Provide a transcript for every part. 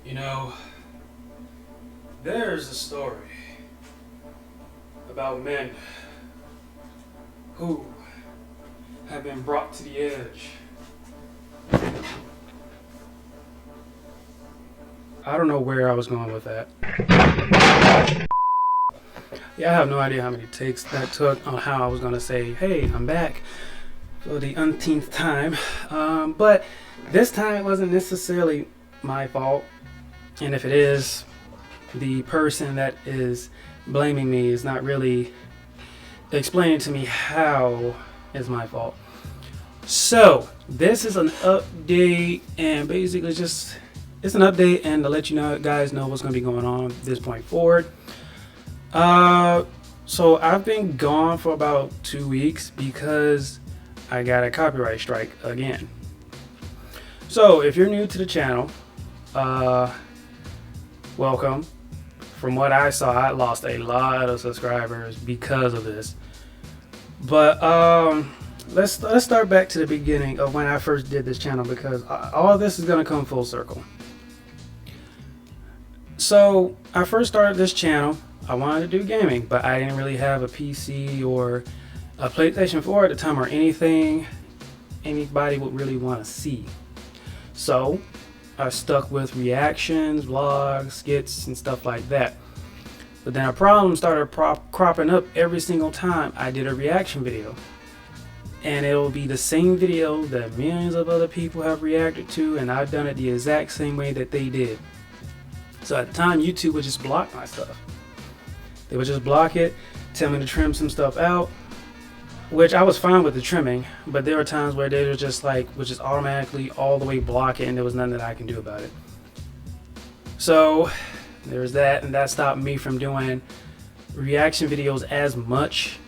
You know, there's a story about men who have been brought to the edge. I don't know where I was going with that. Yeah, I have no idea how many takes that took on how I was going to say, hey, I'm back for the umpteenth time. But this time it wasn't necessarily my fault. And if it is, the person that is blaming me is not really explaining to me how it's my fault. So this is an update, and basically it's an update and to let you know, guys, know what's going to be going on from this point forward. So I've been gone for about 2 weeks because I got a copyright strike again. So if you're new to the channel, welcome. From what I saw, I lost a lot of subscribers because of this. But let's start back to the beginning of when I first did this channel, because all of this is going to come full circle. So I first started this channel. I wanted to do gaming, but I didn't really have a PC or a PlayStation 4 at the time, or anything anybody would really want to see. So I stuck with reactions, vlogs, skits, and stuff like that. But then a problem started cropping up every single time I did a reaction video. And it'll be the same video that millions of other people have reacted to, and I've done it the exact same way that they did. So at the time, YouTube would just block my stuff. They would just block it, tell me to trim some stuff out, which I was fine with the trimming, but there were times where they were just like, would just automatically all the way block it, and there was nothing that I can do about it. So there was that, and that stopped me from doing reaction videos as much.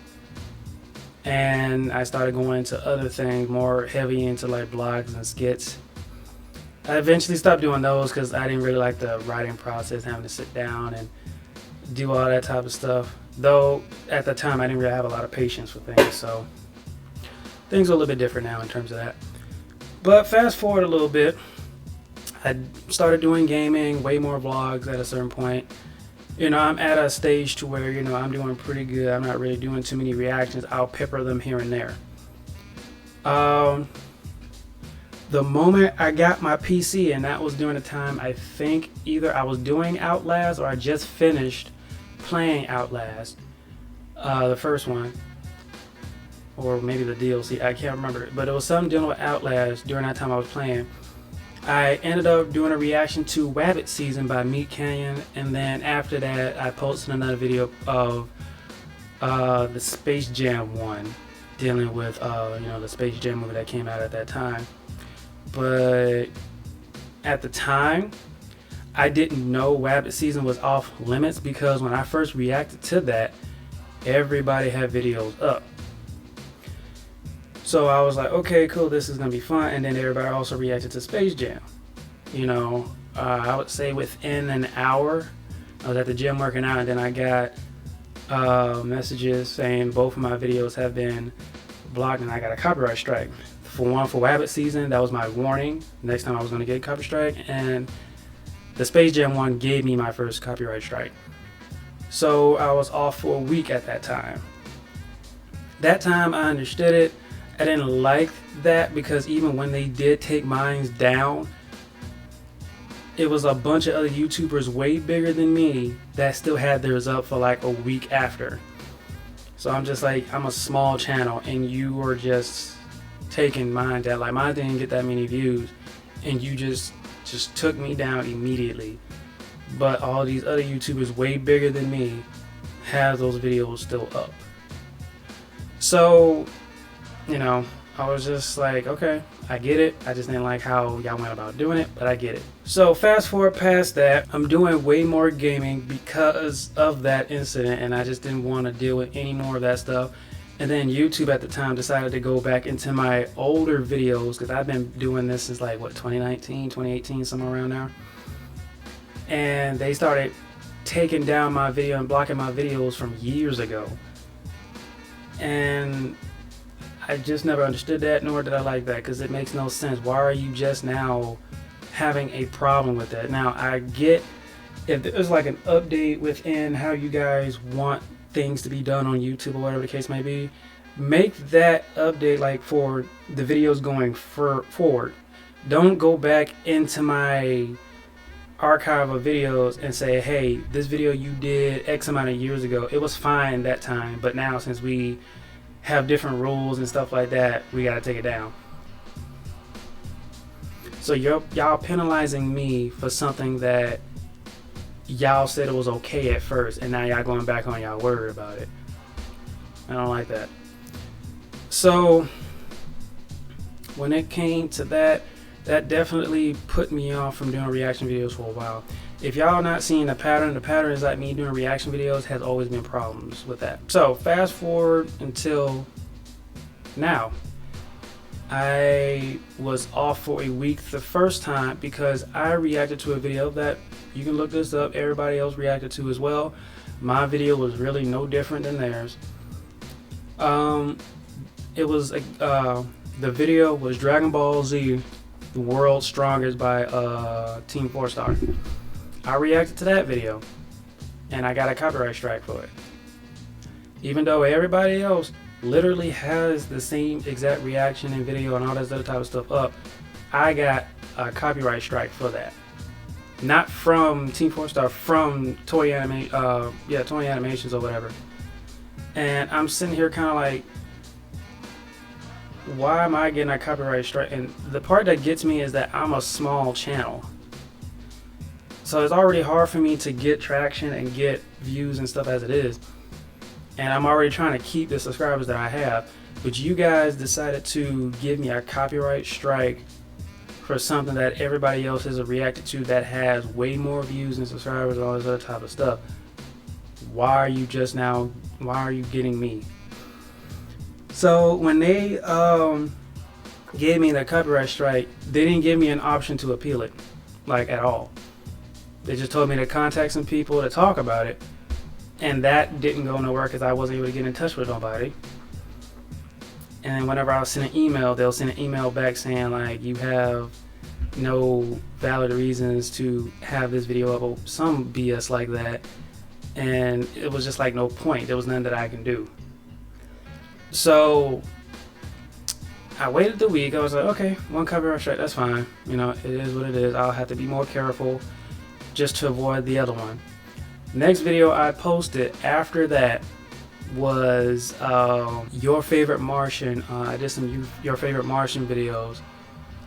And I started going into other things, more heavy into like vlogs and skits. I eventually stopped doing those because I didn't really like the writing process, having to sit down and do all that type of stuff. Though at the time I didn't really have a lot of patience for things, so things are a little bit different now in terms of that. But fast forward a little bit, I started doing gaming, way more vlogs at a certain point. You know, I'm at a stage to where, you know, I'm doing pretty good. I'm not really doing too many reactions. I'll pepper them here and there. The moment I got my PC, and that was during the time I think either I was doing Outlast or I just finished playing Outlast, the first one, or maybe the DLC, I can't remember, but it was something dealing with Outlast during that time I was playing. I ended up doing a reaction to Wabbit Season by Meat Canyon, and then after that I posted another video of the Space Jam one, dealing with you know, the Space Jam movie that came out at that time. But at the time I didn't know Wabbit Season was off limits, because when I first reacted to that, everybody had videos up. So I was like, okay, cool, this is gonna be fun. And then everybody also reacted to Space Jam. You know, I would say within an hour, I was at the gym working out, and then I got messages saying both of my videos have been blocked and I got a copyright strike. For one, for Wabbit Season, that was my warning. Next time I was gonna get a copyright strike, and the Space Jam one gave me my first copyright strike. So I was off for a week at that time. That time I understood it. I didn't like that, because even when they did take mine down, it was a bunch of other YouTubers way bigger than me that still had theirs up for like a week after. So I'm just like, I'm a small channel and you were just taking mine down. Like, mine didn't get that many views and you just took me down immediately. But all these other YouTubers way bigger than me have those videos still up. So, you know, I was just like, okay, I get it. I just didn't like how y'all went about doing it, but I get it. So fast forward past that, I'm doing way more gaming because of that incident, and I just didn't want to deal with any more of that stuff. And then YouTube at the time decided to go back into my older videos, because I've been doing this since like, what, 2019, 2018, somewhere around now. And they started taking down my video and blocking my videos from years ago. And I just never understood that, nor did I like that, because it makes no sense. Why are you just now having a problem with that. Now, I get if there's like an update within how you guys want things to be done on YouTube or whatever the case may be, make that update like for the videos going forward. Don't go back into my archive of videos and say, hey, this video you did X amount of years ago, it was fine that time, but now since we have different rules and stuff like that, we got to take it down. So y'all penalizing me for something that y'all said it was okay at first, and now y'all going back on y'all word about it. I don't like that. So when it came to that, that definitely put me off from doing reaction videos for a while. If y'all not seeing the pattern is like me doing reaction videos has always been problems with that. So fast forward until now. I was off for a week the first time because I reacted to a video that, you can look this up, everybody else reacted to as well. My video was really no different than theirs. It was the video was Dragon Ball Z, the World's Strongest by Team 4 Star. I reacted to that video and I got a copyright strike for it. Even though everybody else literally has the same exact reaction and video and all that other type of stuff up, I got a copyright strike for that. Not from Team 4 Star, from Toei Animations or whatever. And I'm sitting here kind of like, why am I getting a copyright strike? And the part that gets me is that I'm a small channel. So it's already hard for me to get traction and get views and stuff as it is. And I'm already trying to keep the subscribers that I have. But you guys decided to give me a copyright strike for something that everybody else has reacted to that has way more views and subscribers and all this other type of stuff. Why are you getting me? So when they gave me the copyright strike, they didn't give me an option to appeal it, like at all. They just told me to contact some people to talk about it, and that didn't go nowhere because I wasn't able to get in touch with nobody. And then whenever I send an email, they'll send an email back saying like, you have no valid reasons to have this video up, or some BS like that. And it was just like no point. There was nothing that I can do. So I waited the week. I was like, okay, one copyright strike, that's fine. You know, it is what it is. I'll have to be more careful just to avoid the other one. Next video I posted after that was Your Favorite Martian. I did some Your Favorite Martian videos,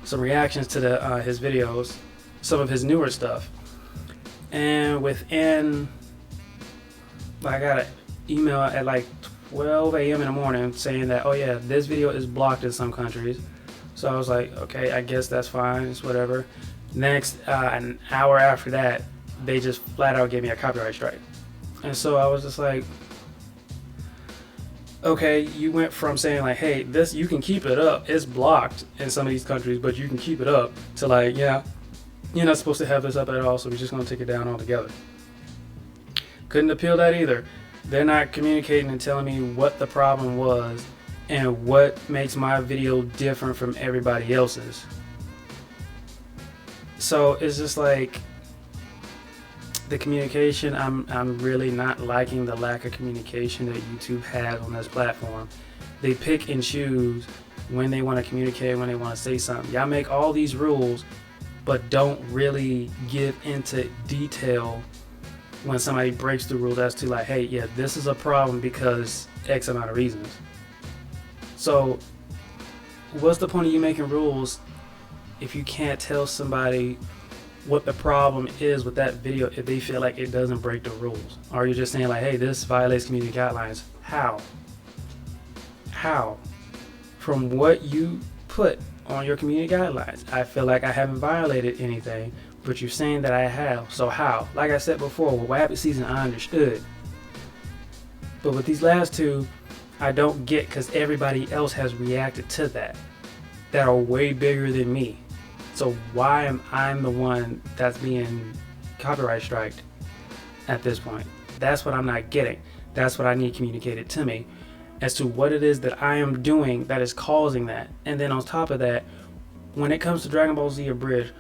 some reactions to his videos, some of his newer stuff. And within, I got an email at like 12 a.m. in the morning saying that, oh yeah, this video is blocked in some countries. So I was like, okay, I guess that's fine, it's whatever. Next, an hour after that, they just flat out gave me a copyright strike. And so I was just like, okay, you went from saying like, hey, this, you can keep it up, it's blocked in some of these countries, but you can keep it up, to like, yeah, you're not supposed to have this up at all, so we're just gonna take it down altogether. Couldn't appeal that either. They're not communicating and telling me what the problem was and what makes my video different from everybody else's. So it's just like, the communication, I'm really not liking the lack of communication that YouTube has on this platform. They pick and choose when they want to communicate, when they want to say something. Y'all make all these rules, but don't really give into detail when somebody breaks the rules as to like, hey, yeah, this is a problem because X amount of reasons. So what's the point of you making rules if you can't tell somebody what the problem is with that video if they feel like it doesn't break the rules? Or you're just saying like, hey, this violates community guidelines. How? From what you put on your community guidelines, I feel like I haven't violated anything, but you're saying that I have. So how? Like I said before, with Wabbit Season, I understood. But with these last two, I don't get, because everybody else has reacted to that are way bigger than me. So why am I the one that's being copyright striked at this point? That's what I'm not getting. That's what I need communicated to me as to what it is that I am doing that is causing that. And then on top of that, when it comes to Dragon Ball Z Abridged,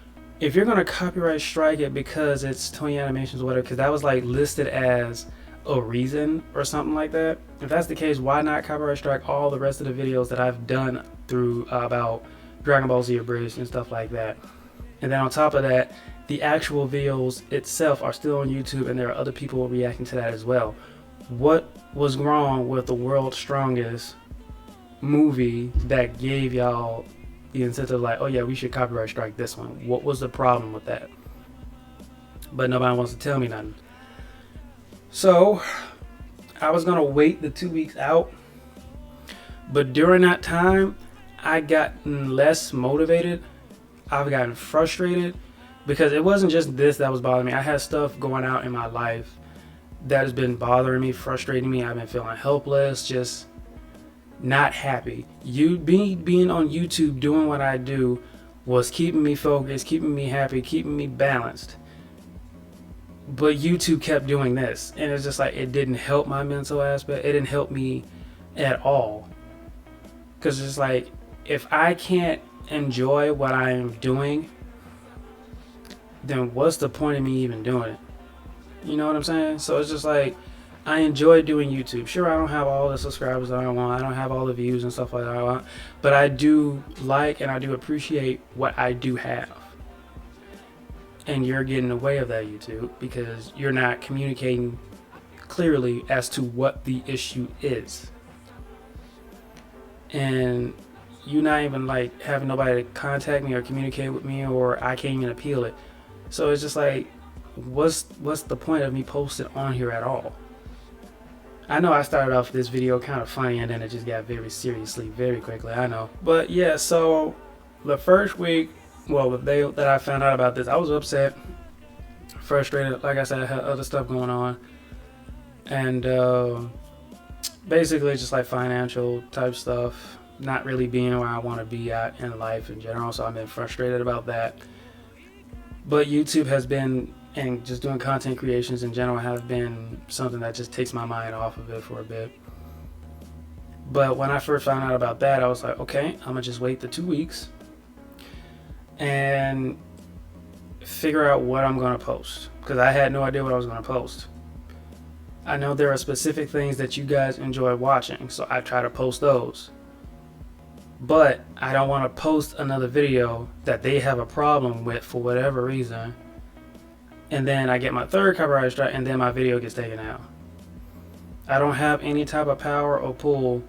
if you're gonna copyright strike it because it's Toei Animations or whatever, because that was like listed as a reason or something like that. If that's the case, why not copyright strike all the rest of the videos that I've done through about Dragon Ball Z Abridged and stuff like that? And then on top of that, the actual videos itself are still on YouTube, and there are other people reacting to that as well. What was wrong with the world's strongest movie that gave y'all the incentive, like, oh yeah, we should copyright strike this one? What was the problem with that? But nobody wants to tell me nothing. So I was gonna wait the 2 weeks out, but during that time I gotten less motivated. I've gotten frustrated because it wasn't just this that was bothering me. I had stuff going out in my life that has been bothering me, frustrating me. I've been feeling helpless, just not happy. Being on YouTube doing what I do was keeping me focused, keeping me happy, keeping me balanced. But YouTube kept doing this, and it's just like, it didn't help my mental aspect. It didn't help me at all. Because it's like, if I can't enjoy what I am doing, then what's the point of me even doing it? You know what I'm saying? So it's just like, I enjoy doing YouTube. Sure, I don't have all the subscribers that I want. I don't have all the views and stuff like that I want. But I do like and I do appreciate what I do have. And you're getting in the way of that, YouTube, because you're not communicating clearly as to what the issue is. And you're not even like having nobody to contact me or communicate with me, or I can't even appeal it. So it's just like, what's the point of me posting on here at all? I know I started off this video kind of funny, and then it just got very seriously very quickly, I know. But yeah, so the first week, well, the day that I found out about this, I was upset, frustrated. Like I said, I had other stuff going on, and basically just like financial type stuff, not really being where I want to be at in life in general. So I've been frustrated about that. But YouTube has been, and just doing content creations in general, have been something that just takes my mind off of it for a bit. But when I first found out about that, I was like, okay, I'm gonna just wait the 2 weeks and figure out what I'm gonna post, because I had no idea what I was gonna post. I know there are specific things that you guys enjoy watching, so I try to post those. But I don't want to post another video that they have a problem with for whatever reason, and then I get my third copyright strike, and then my video gets taken out. I don't have any type of power or pull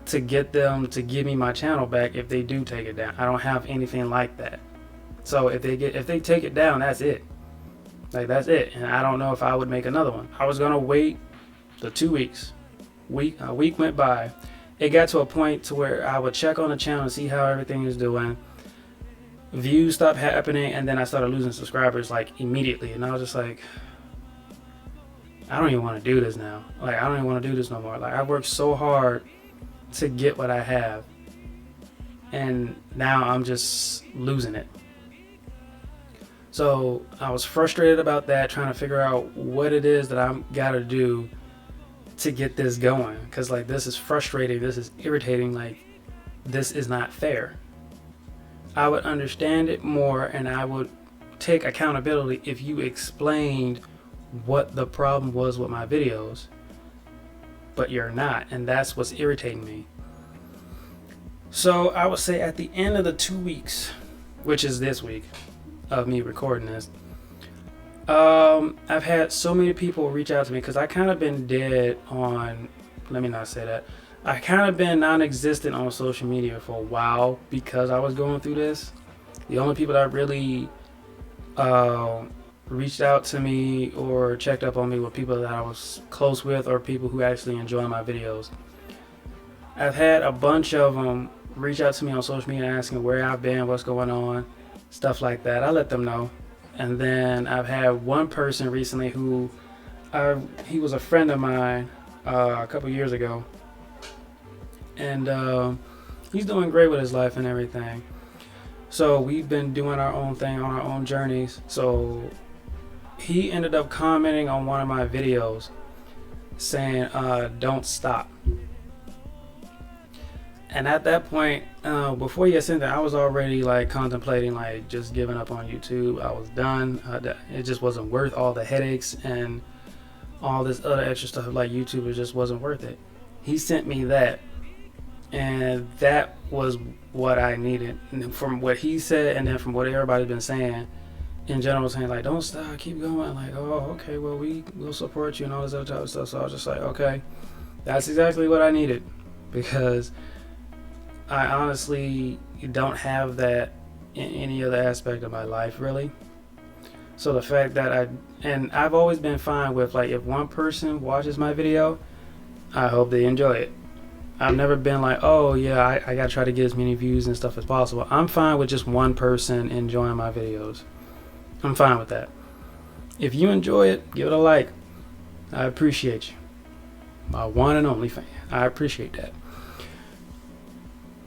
to get them to give me my channel back if they do take it down. I don't have anything like that. So if they take it down, that's it. Like, that's it. And I don't know if I would make another one. I was gonna wait the 2 weeks. A week went by. It got to a point to where I would check on the channel and see how everything is doing. Views stopped happening, and then I started losing subscribers like immediately. And I was just like, I don't even want to do this now. Like, I don't even want to do this no more. Like, I worked so hard to get what I have, and now I'm just losing it. So I was frustrated about that, trying to figure out what it is that I'm gotta do to get this going, because like, this is frustrating, this is irritating, like, this is not fair. I would understand it more, and I would take accountability if you explained what the problem was with my videos, but you're not, and that's what's irritating me. So I would say at the end of the 2 weeks, which is this week of me recording this, I've had so many people reach out to me, because I kind of been dead on, let me not say that, I kind of been non-existent on social media for a while because I was going through this. The only people that really reached out to me or checked up on me were people that I was close with, or people who actually enjoy my videos. I've had a bunch of them reach out to me on social media asking where I've been, what's going on, stuff like that. I let them know. And then I've had one person recently who, he was a friend of mine a couple years ago, and he's doing great with his life and everything. So we've been doing our own thing on our own journeys. So he ended up commenting on one of my videos saying, don't stop. And at that point, before he had sent that, I was already like contemplating like just giving up on YouTube. I was done. It just wasn't worth all the headaches and all this other extra stuff. Like YouTube, it just wasn't worth it. He sent me that, and that was what I needed. And from what he said, and then from what everybody's been saying in general, saying like, don't stop, keep going. Like, oh, okay, well, we'll support you and all this other type of stuff. So I was just like, okay, that's exactly what I needed, because I honestly don't have that in any other aspect of my life, really. So the fact that I've always been fine with, like, if one person watches my video, I hope they enjoy it. I've never been like, oh yeah, I gotta try to get as many views and stuff as possible. I'm fine with just one person enjoying my videos. I'm fine with that. If you enjoy it, give it a like. I appreciate you. My one and only fan. I appreciate that.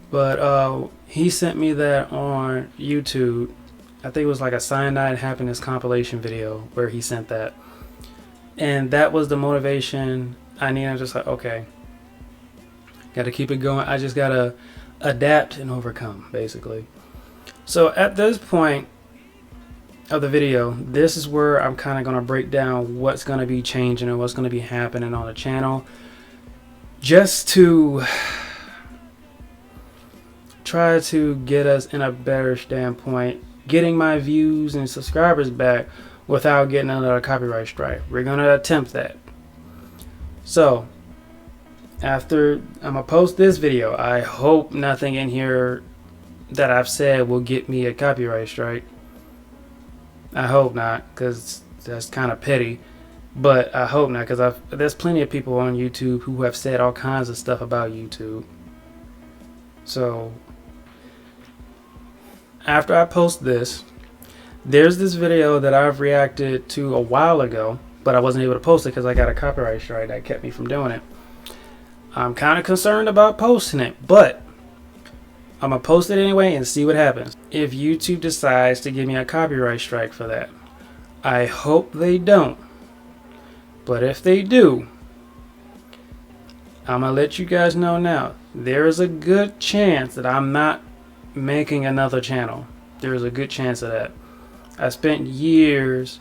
But he sent me that on YouTube. I think it was like a Cyanide Happiness compilation video where he sent that. And that was the motivation I needed. I'm just like, okay, got to keep it going. I just got to adapt and overcome, basically. So at this point of the video, this is where I'm kind of going to break down what's going to be changing and what's going to be happening on the channel, just to try to get us in a better standpoint, getting my views and subscribers back without getting another copyright strike. We're going to attempt that. So after I'm gonna post this video, I hope nothing in here that I've said will get me a copyright strike. I hope not, because that's kind of petty. But I hope not, because there's plenty of people on YouTube who have said all kinds of stuff about YouTube. So after I post this, there's this video that I've reacted to a while ago, but I wasn't able to post it because I got a copyright strike that kept me from doing it. I'm kind of concerned about posting it, but I'm going to post it anyway and see what happens. If YouTube decides to give me a copyright strike for that, I hope they don't. But if they do, I'm going to let you guys know now. There is a good chance that I'm not making another channel. There is a good chance of that. I spent years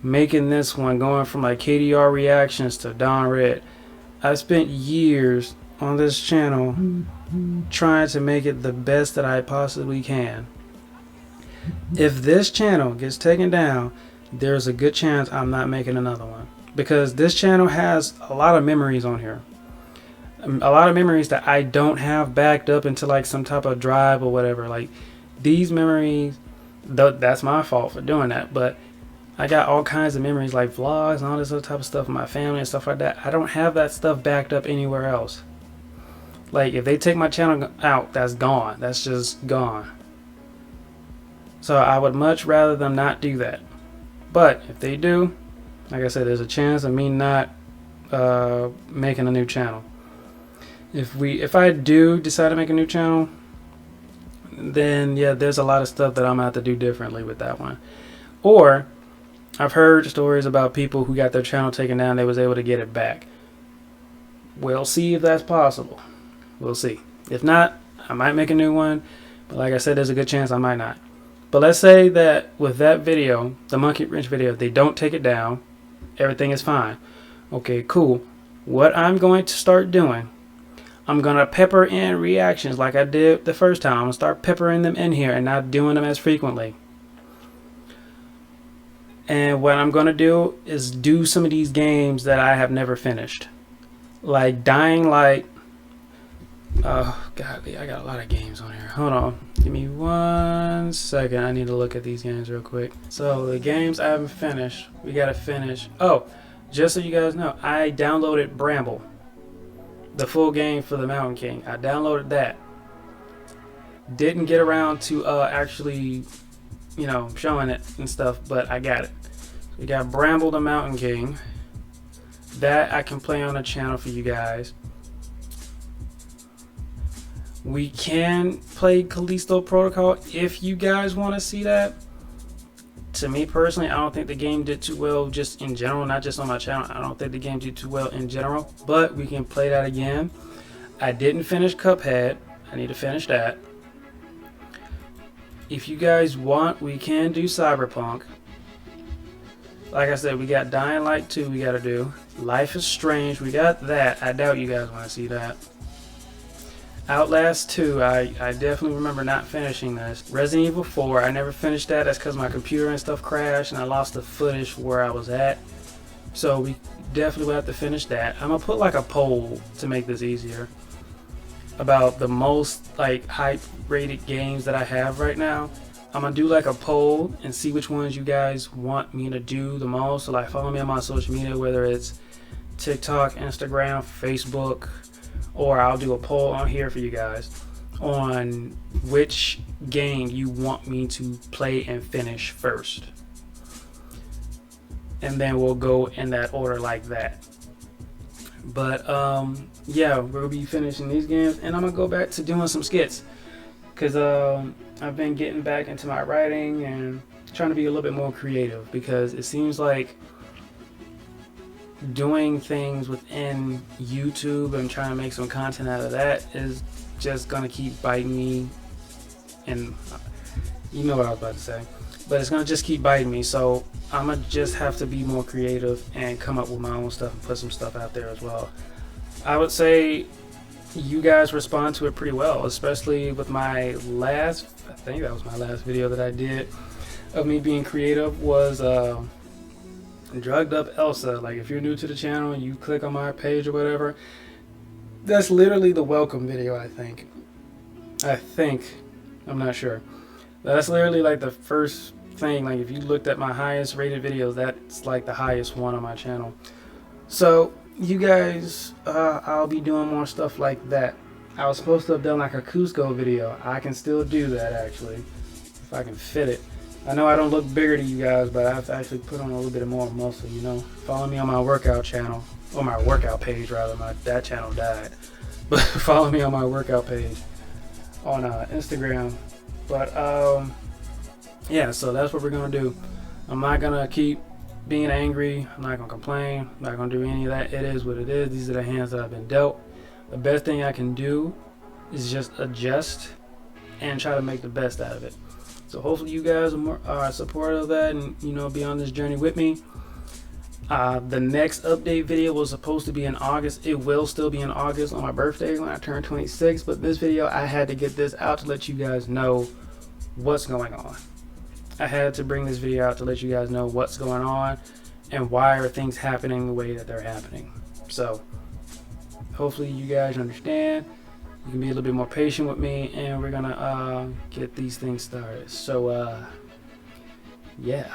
making this one, going from like KDR reactions to Don Red. I spent years on this channel trying to make it the best that I possibly can. If this channel gets taken down, there's a good chance I'm not making another one, because this channel has a lot of memories on here. A lot of memories that I don't have backed up into like some type of drive or whatever. Like these memories, that's my fault for doing that, but I got all kinds of memories like vlogs and all this other type of stuff with my family and stuff like that. I don't have that stuff backed up anywhere else. Like if they take my channel out, that's gone. That's just gone. So I would much rather them not do that. But if they do, like I said, there's a chance of me not making a new channel. If I do decide to make a new channel, then yeah, there's a lot of stuff that I'm gonna have to do differently with that one. Or I've heard stories about people who got their channel taken down, they was able to get it back. We'll see if that's possible. We'll see. If not, I might make a new one. But like I said, there's a good chance I might not. But let's say that with that video, the Monkey Wrench video, they don't take it down. Everything is fine. Okay, cool. What I'm going to start doing, I'm going to pepper in reactions like I did the first time. I'm going to start peppering them in here and not doing them as frequently. And what I'm going to do is do some of these games that I have never finished. Like Dying Light. Oh, God, I got a lot of games on here. Hold on. Give me 1 second. I need to look at these games real quick. So the games I haven't finished, we got to finish. Oh, just so you guys know, I downloaded Bramble. The full game for the Mountain King. I downloaded that. Didn't get around to actually, you know, showing it and stuff, but I got it. We got Bramble the Mountain King. That I can play on the channel for you guys. We can play Callisto Protocol if you guys want to see that. To me personally, I don't think the game did too well just in general, not just on my channel. I don't think the game did too well in general, but we can play that again. I didn't finish Cuphead. I need to finish that. If you guys want, we can do Cyberpunk. Like I said, we got Dying Light 2 we gotta do. Life is Strange, we got that. I doubt you guys want to see that. Outlast 2, I definitely remember not finishing this. Resident Evil 4, I never finished that. That's because my computer and stuff crashed and I lost the footage where I was at. So we definitely will have to finish that. I'm going to put like a poll to make this easier about the most like hype rated games that I have right now. I'm going to do like a poll and see which ones you guys want me to do the most. So like follow me on my social media, whether it's TikTok, Instagram, Facebook, or I'll do a poll on here for you guys on which game you want me to play and finish first. And then we'll go in that order like that. But yeah, we'll be finishing these games and I'm gonna go back to doing some skits because I've been getting back into my writing and trying to be a little bit more creative, because it seems like doing things within YouTube and trying to make some content out of that is just gonna keep biting me, and you know what I was about to say, but it's gonna just keep biting me. So I'm gonna just have to be more creative and come up with my own stuff and put some stuff out there as well. I would say you guys respond to it pretty well, especially with my last, I think that was my last video that I did of me being creative, was Drugged Up Elsa. Like if you're new to the channel and you click on my page or whatever, that's literally the welcome video. I think I'm not sure, that's literally like the first thing. Like if you looked at my highest rated videos, that's like the highest one on my channel. So you guys, I'll be doing more stuff like that. I was supposed to have done like a Cusco video. I can still do that actually if I can fit it. I know I don't look bigger to you guys, but I have to actually put on a little bit more muscle, you know. Follow me on my workout channel, or my workout page rather. That channel died. But follow me on my workout page on Instagram. But yeah, so that's what we're gonna do. I'm not gonna keep being angry. I'm not gonna complain. I'm not gonna do any of that. It is what it is. These are the hands that I've been dealt. The best thing I can do is just adjust and try to make the best out of it. So hopefully you guys are supportive of that and, you know, be on this journey with me. The next update video was supposed to be in August. It will still be in August on my birthday when I turn 26. But this video, I had to get this out to let you guys know what's going on. I had to bring this video out to let you guys know what's going on and why are things happening the way that they're happening. So hopefully you guys understand. You can be a little bit more patient with me, and we're gonna get these things started. So yeah.